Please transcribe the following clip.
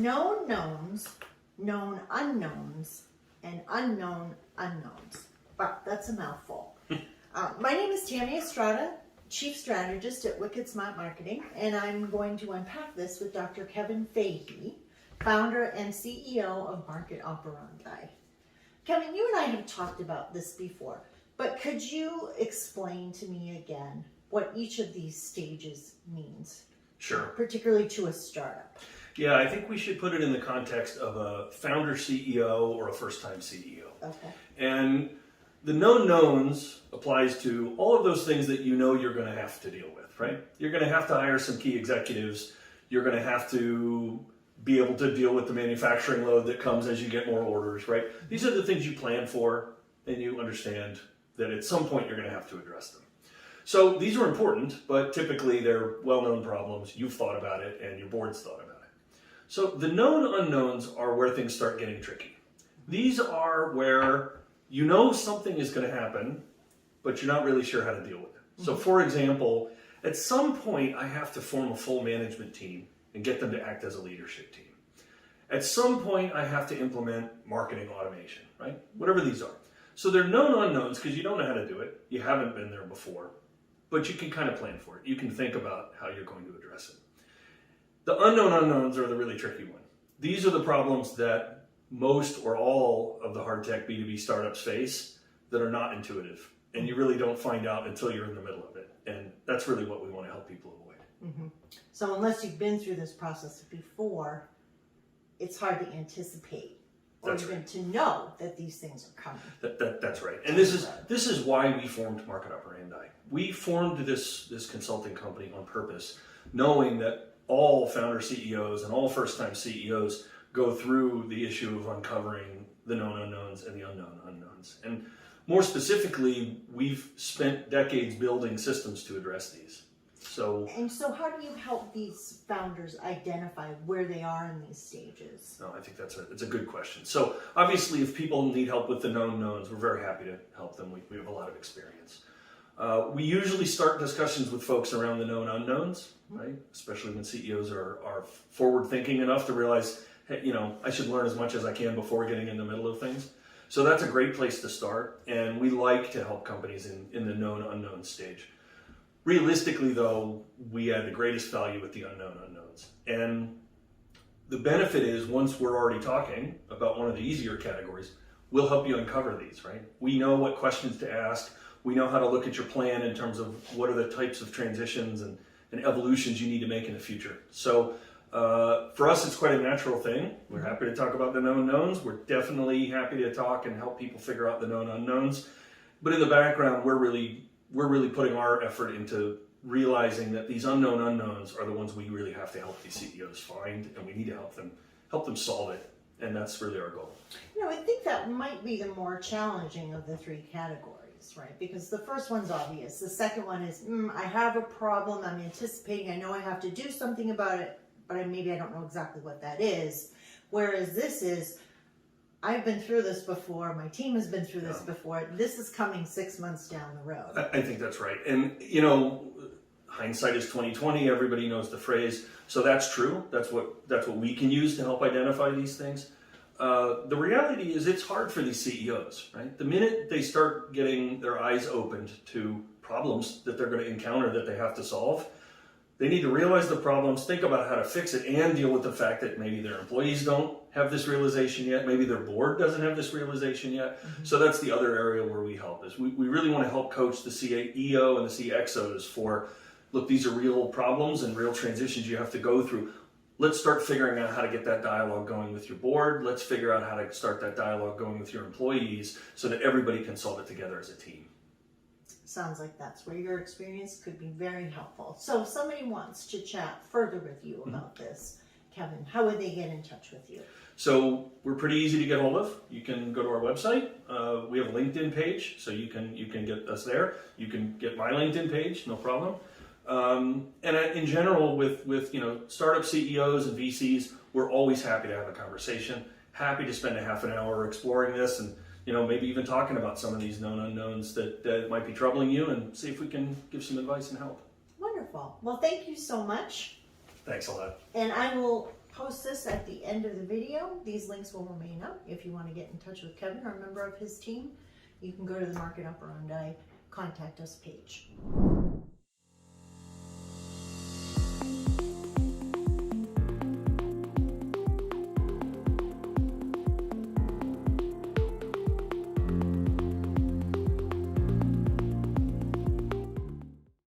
known knowns, known unknowns, and unknown unknowns. Wow, that's a mouthful. My name is Tammy Estrada, Chief Strategist at Wicked Smart Marketing, and I'm going to unpack this with Dr. Kevin Fahey, founder and CEO of Market Operandi. Kevin, you and I have talked about this before, but could you explain to me again what each of these stages means? Sure. Particularly to a startup. Yeah, I think we should put it in the context of a founder CEO or a first-time CEO. Okay. And the known knowns applies to all of those things that you know you're going to have to deal with, right? You're going to have to hire some key executives. You're going to have to be able to deal with the manufacturing load that comes as you get more orders, right? These are the things you plan for, and you understand that at some point you're going to have to address them. So these are important, but typically they're well-known problems. You've thought about it, and your board's thought about it. So the known unknowns are where things start getting tricky. These are where you know something is going to happen, but you're not really sure how to deal with it. So for example, at some point I have to form a full management team and get them to act as a leadership team. At some point I have to implement marketing automation, right? Whatever these are. So they're known unknowns because you don't know how to do it. You haven't been there before, but you can kind of plan for it. You can think about how you're going to address it. The unknown unknowns are the really tricky one. These are the problems that most or all of the hard tech B2B startups face that are not intuitive, and you really don't find out until you're in the middle of it. And that's really what we want to help people avoid. Mm-hmm. So unless you've been through this process before, it's hard to anticipate or That's even right. to know that these things are coming. That's right. And this is why we formed Market Operandi. We formed this consulting company on purpose, knowing that all founder CEOs and all first-time CEOs go through the issue of uncovering the known unknowns and the unknown unknowns. And more specifically, we've spent decades building systems to address these. So how do you help these founders identify where they are in these stages? no, I think it's a good question. So obviously, if people need help with the known knowns, we're very happy to help them. We have a lot of experience. We usually start discussions with folks around the known unknowns, right? Especially when CEOs are forward-thinking enough to realize, hey, I should learn as much as I can before getting in the middle of things. So that's a great place to start, and we like to help companies in the known unknown stage. Realistically, though, we add the greatest value with the unknown unknowns. And the benefit is, once we're already talking about one of the easier categories, we'll help you uncover these, right? We know what questions to ask. We know how to look at your plan in terms of what are the types of transitions and evolutions you need to make in the future. So for us, it's quite a natural thing. We're happy to talk about the known knowns. We're definitely happy to talk and help people figure out the known unknowns. But in the background, we're really putting our effort into realizing that these unknown unknowns are the ones we really have to help these CEOs find, and we need to help them solve it. And that's really our goal. I think that might be the more challenging of the three categories, right? Because the first one's obvious. The second one is, I have a problem, I'm anticipating, I know I have to do something about it, but maybe I don't know exactly what that is. Whereas this is, I've been through this before, my team has been through this before, this is coming 6 months down the road. I think that's right. And, hindsight is 20/20, everybody knows the phrase. So that's true. That's what we can use to help identify these things. The reality is it's hard for these CEOs, right? The minute they start getting their eyes opened to problems that they're going to encounter that they have to solve, they need to realize the problems, think about how to fix it, and deal with the fact that maybe their employees don't have this realization yet, maybe their board doesn't have this realization yet. So that's the other area where we help, is we really want to help coach the CEO and the CXOs for, look, these are real problems and real transitions you have to go through. Let's start figuring out how to get that dialogue going with your board. Let's figure out how to start that dialogue going with your employees so that everybody can solve it together as a team. Sounds like that's where your experience could be very helpful. So if somebody wants to chat further with you about this, Kevin, how would they get in touch with you? So we're pretty easy to get hold of. You can go to our website. We have a LinkedIn page, so you can get us there. You can get my LinkedIn page, no problem. And in general, with startup CEOs and VCs, we're always happy to have a conversation. Happy to spend a half an hour exploring this, and maybe even talking about some of these known unknowns that might be troubling you, and see if we can give some advice and help. Wonderful. Well, thank you so much. Thanks a lot. And I will post this at the end of the video. These links will remain up. If you want to get in touch with Kevin or a member of his team, you can go to the Market Operandi Contact Us page.